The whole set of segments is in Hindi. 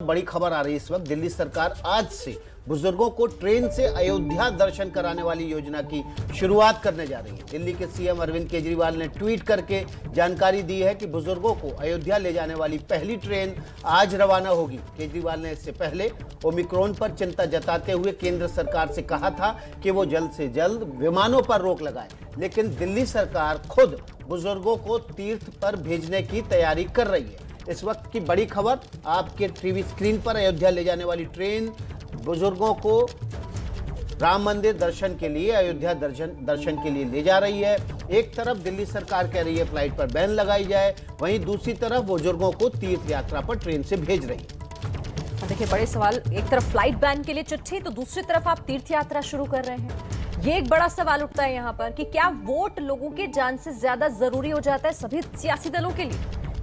बड़ी खबर आ रही है इस वक्त। दिल्ली सरकार आज से बुजुर्गों को ट्रेन से अयोध्या दर्शन कराने वाली योजना की शुरुआत करने जा रही है। दिल्ली के सीएम अरविंद केजरीवाल ने ट्वीट करके जानकारी दी है कि बुजुर्गों को अयोध्या ले जाने वाली पहली ट्रेन आज रवाना होगी। केजरीवाल ने इससे पहले ओमिक्रॉन पर चिंता जताते हुए केंद्र सरकार से कहा था कि वो जल्द से जल्द विमानों पर रोक लगाए, लेकिन दिल्ली सरकार खुद बुजुर्गों को तीर्थ पर भेजने की तैयारी कर रही है। इस वक्त की बड़ी खबर, आपके टीवी स्क्रीन पर अयोध्या ले जाने वाली ट्रेन बुजुर्गों को राम मंदिर दर्शन के लिए, अयोध्या दर्शन के लिए ले जा रही है। एक तरफ दिल्ली सरकार कह रही है फ्लाइट पर बैन लगाई जाए, वहीं दूसरी तरफ बुजुर्गों को तीर्थ यात्रा पर ट्रेन से भेज रही है। देखिए, बड़े सवाल, एक तरफ फ्लाइट बैन के लिए चिट्ठी तो दूसरी तरफ आप तीर्थ यात्रा शुरू कर रहे हैं। ये एक बड़ा सवाल उठता है यहाँ पर कि क्या वोट लोगों की जान से ज्यादा जरूरी हो जाता है सभी सियासी दलों के लिए?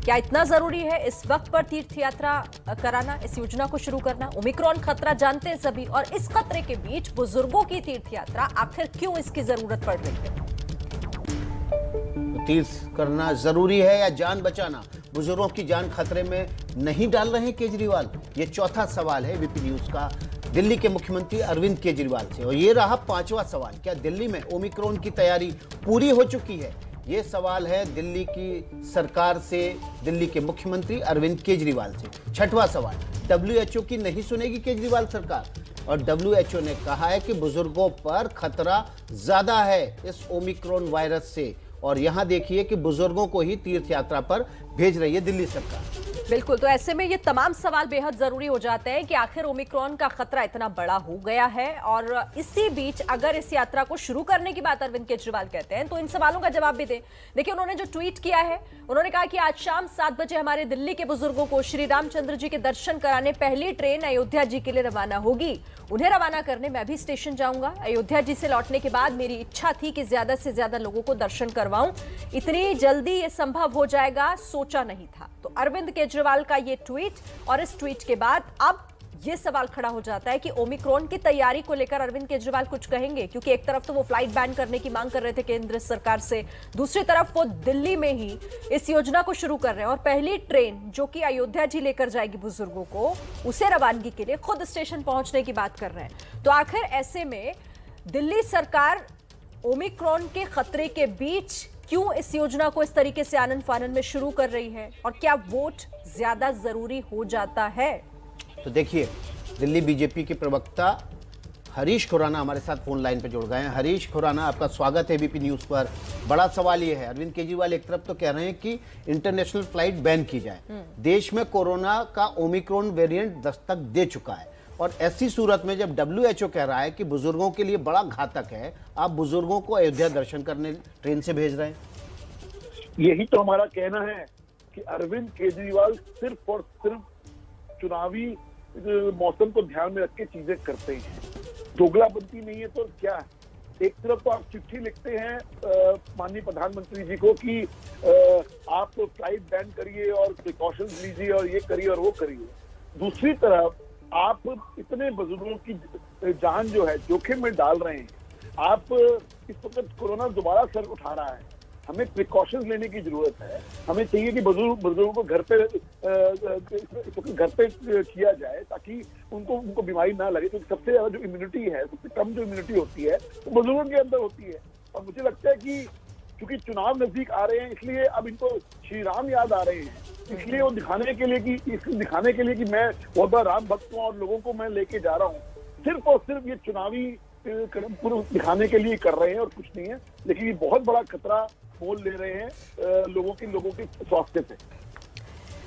क्या इतना जरूरी है इस वक्त पर तीर्थ यात्रा कराना, इस योजना को शुरू करना? ओमिक्रॉन खतरा जानते हैं सभी, और इस खतरे के बीच बुजुर्गों की तीर्थ यात्रा आखिर क्यों इसकी जरूरत पड़ रही है? तीर्थ करना जरूरी है या जान बचाना? बुजुर्गों की जान खतरे में नहीं डाल रहे हैं केजरीवाल? ये चौथा सवाल है एबीपी न्यूज का दिल्ली के मुख्यमंत्री अरविंद केजरीवाल से। और ये रहा पांचवा सवाल, क्या दिल्ली में ओमिक्रॉन की तैयारी पूरी हो चुकी है? ये सवाल है दिल्ली की सरकार से, दिल्ली के मुख्यमंत्री अरविंद केजरीवाल से। छठवां सवाल, WHO की नहीं सुनेगी केजरीवाल सरकार? और WHO ने कहा है कि बुजुर्गों पर खतरा ज्यादा है इस ओमिक्रॉन वायरस से, और यहां देखिए कि बुजुर्गों को ही तीर्थ यात्रा पर भेज रही है दिल्ली सरकार। बिल्कुल, तो ऐसे में ये तमाम सवाल बेहद जरूरी हो जाते हैं कि आखिर ओमिक्रॉन का खतरा इतना बड़ा हो गया है, और इसी बीच अगर इस यात्रा को शुरू करने की बात अरविंद केजरीवाल कहते हैं तो इन सवालों का जवाब भी दें। देखिए, उन्होंने जो ट्वीट किया है, उन्होंने कहा कि आज शाम 7 बजे हमारे दिल्ली के बुजुर्गों को श्री रामचंद्र जी के दर्शन कराने पहली ट्रेन अयोध्या जी के लिए रवाना होगी। उन्हें रवाना करने मैं भी स्टेशन जाऊंगा। अयोध्या जी से लौटने के बाद मेरी इच्छा थी कि ज्यादा से ज्यादा लोगों को दर्शन करवाऊं। इतनी जल्दी ये संभव हो जाएगा सोचा नहीं था। तो अरविंद केजरीवाल का ये ट्वीट, और इस ट्वीट के बाद अब ये सवाल खड़ा हो जाता है कि ओमिक्रॉन की तैयारी को लेकर अरविंद केजरीवाल कुछ कहेंगे, क्योंकि एक तरफ तो वो फ्लाइट बैन करने की मांग कर रहे थे केंद्र सरकार से, दूसरी तरफ वो दिल्ली में ही इस योजना को शुरू कर रहे हैं और पहली ट्रेन जो कि अयोध्या जी लेकर जाएगी बुजुर्गों को, उसे रवानगी के लिए खुद स्टेशन पहुंचने की बात कर रहे हैं। तो आखिर ऐसे में दिल्ली सरकार ओमिक्रॉन के खतरे के बीच क्यों इस योजना को इस तरीके से आनन फानन में शुरू कर रही है, और क्या वोट ज्यादा जरूरी हो जाता है? तो देखिए, दिल्ली बीजेपी के प्रवक्ता हरीश खुराना हमारे साथ फोन लाइन पर जुड़ गए हैं। हरीश खुराना, आपका स्वागत है एबीपी न्यूज पर। बड़ा सवाल ये है, अरविंद केजरीवाल एक तरफ तो कह रहे हैं कि इंटरनेशनल फ्लाइट बैन की जाए, देश में कोरोना का ओमिक्रॉन वेरिएंट दस्तक दे चुका है, और ऐसी सूरत में जब WHO कह रहा है कि बुजुर्गों के लिए बड़ा घातक है, आप बुजुर्गों को अयोध्या दर्शन करने ट्रेन से भेज रहे हैं। यही तो हमारा कहना है कि अरविंद केजरीवाल सिर्फ और सिर्फ चुनावी मौसम को ध्यान में रख के चीजें करते हैं। दोगलापंती नहीं है तो क्या है? एक तरफ तो आप चिट्ठी लिखते हैं माननीय प्रधानमंत्री जी को कि आप तो फ्लाइट बैन करिए और प्रिकॉशंस लीजिए और ये करिए और वो करिए, दूसरी तरफ आप इतने बुजुर्गों की जान जो है जोखिम में डाल रहे हैं। आप इस वक्त कोरोना दोबारा सर उठा रहा है, हमें प्रिकॉशंस लेने की जरूरत है। हमें चाहिए कि बुजुर्गों को घर पे किया जाए ताकि उनको बीमारी ना लगे, क्योंकि सबसे ज्यादा जो इम्यूनिटी है, सबसे कम जो इम्यूनिटी होती है वो बुजुर्गों के अंदर होती है। और मुझे लगता है कि क्योंकि चुनाव नजदीक आ रहे हैं, इसलिए अब इनको श्री राम याद आ रहे हैं, इसलिए वो दिखाने के लिए कि मैं बहुत बड़ा राम भक्त हूँ और लोगों को मैं लेके जा रहा हूँ, सिर्फ और सिर्फ ये चुनावी दिखाने के लिए कर रहे हैं और कुछ नहीं है। लेकिन ये बहुत बड़ा खतरा मोल ले रहे हैं लोगों के स्वास्थ्य से।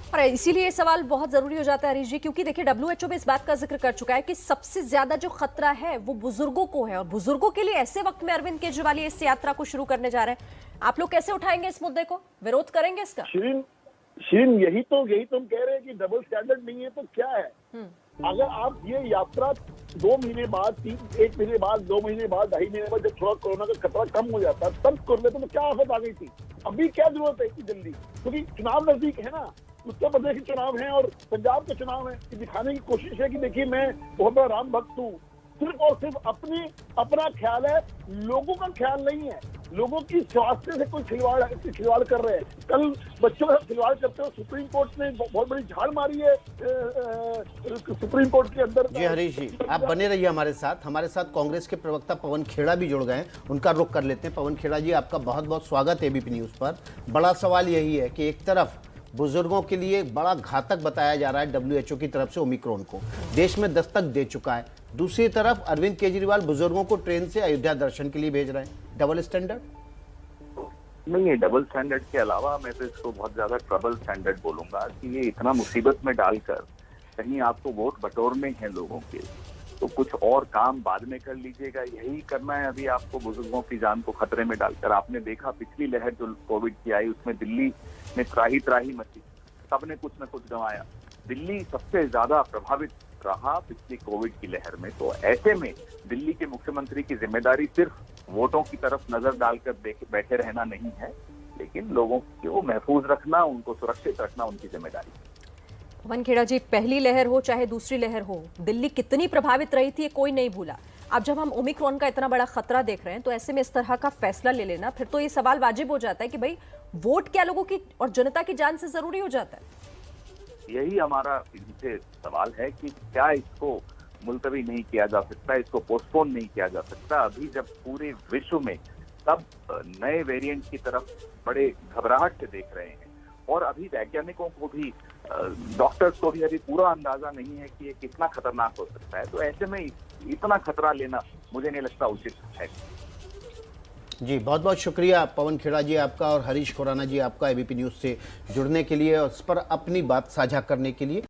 और इसीलिए ये सवाल बहुत जरूरी हो जाता है हरीश जी, क्योंकि देखिए WHO भी इस बात का जिक्र कर चुका है कि सबसे ज्यादा जो खतरा है वो बुजुर्गों को है, और बुजुर्गों के लिए ऐसे वक्त में अरविंद केजरीवाल इस यात्रा को शुरू करने जा रहे हैं। आप लोग कैसे उठाएंगे इस मुद्दे को, विरोध करेंगे इसका? शीरीन, यही तो हम कह रहे हैं कि डबल स्टैंडर्ड नहीं है तो क्या है? अगर आप ये यात्रा 2 महीने बाद, 1 महीने बाद, 2 महीने बाद, 2.5 महीने बाद, जब थोड़ा कोरोना का खतरा कम हो जाता तब कर लेते तो क्या आफत आ गई थी? अभी क्या जरूरत है इतनी जल्दी? क्योंकि चुनाव नजदीक है ना, उत्तर प्रदेश के चुनाव है और पंजाब के चुनाव है, कि दिखाने की कोशिश है कि देखिए मैं बहुत बड़ा राम भक्त हूँ, सिर्फ और सिर्फ अपना ख्याल है, लोगों का ख्याल नहीं है। लोगों की स्वास्थ्य से कोई खिलवाड़ कर रहे हैं। कल बच्चों के साथ खिलवाड़ करते हुए सुप्रीम कोर्ट ने बहुत बड़ी झाड़ मारी है सुप्रीम कोर्ट के अंदर। जी हरीश जी, आप बने रहिए हमारे साथ कांग्रेस के प्रवक्ता पवन खेड़ा भी जुड़ गए हैं, उनका रुख कर लेते हैं। पवन खेड़ा जी, आपका बहुत बहुत स्वागत है एबीपी न्यूज पर। बड़ा सवाल यही है कि एक तरफ बुजुर्गों के लिए बड़ा घातक बताया जा रहा है डब्ल्यूएचओ की तरफ से ओमिक्रॉन को, देश में दस्तक दे चुका है। दूसरी तरफ अरविंद केजरीवाल बुजुर्गों को ट्रेन से अयोध्या दर्शन के लिए भेज रहे हैं। डबल स्टैंडर्ड नहीं है। डबल स्टैंडर्ड के अलावा मैं तो इसको बहुत ज्यादा ट्रबल स्टैंडर्ड बोलूंगा कि ये इतना मुसीबत में डालकर कहीं आपको वोट बटोरने हैं लोगों के, तो कुछ और काम बाद में कर लीजिएगा। यही करना है अभी आपको बुजुर्गों की जान को खतरे में डालकर। आपने देखा पिछली लहर जो कोविड की आई उसमें दिल्ली में त्राही मची, सबने कुछ न कुछ गंवाया। दिल्ली सबसे ज्यादा प्रभावित रहा पिछली कोविड की लहर में। तो ऐसे में दिल्ली के मुख्यमंत्री की जिम्मेदारी सिर्फ वोटों की तरफ नजर डालकर बैठे रहना नहीं है, लेकिन लोगों को महफूज रखना, उनको सुरक्षित रखना उनकी जिम्मेदारी है। पवन खेड़ा जी, पहली लहर हो चाहे दूसरी लहर हो, दिल्ली कितनी प्रभावित रही थी ये कोई नहीं भूला। अब जब हम ओमिक्रॉन का इतना बड़ा खतरा देख रहे हैं तो ऐसे में इस तरह का फैसला ले लेना, फिर तो ये सवाल वाजिब हो जाता है कि भाई वोट क्या लोगों की और जनता की जान से जरूरी हो जाता है। यही हमारा इनसे सवाल है कि क्या इसको मुलतवी नहीं किया जा सकता, इसको पोस्टपोन नहीं किया जा सकता। अभी जब पूरे विश्व में सब नए वेरिएंट की तरफ बड़े घबराहट से देख रहे हैं और अभी वैज्ञानिकों को भी, डॉक्टर्स को भी अभी पूरा अंदाजा नहीं है कि ये कितना खतरनाक हो सकता है, तो ऐसे में इतना खतरा लेना मुझे नहीं लगता उचित है। जी बहुत बहुत शुक्रिया पवन खेड़ा जी आपका और हरीश खुराना जी आपका एबीपी न्यूज से जुड़ने के लिए और इस पर अपनी बात साझा करने के लिए।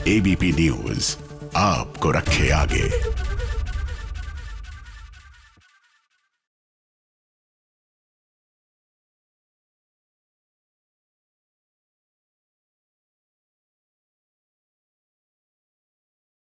एबीपी न्यूज आपको रखे आगे।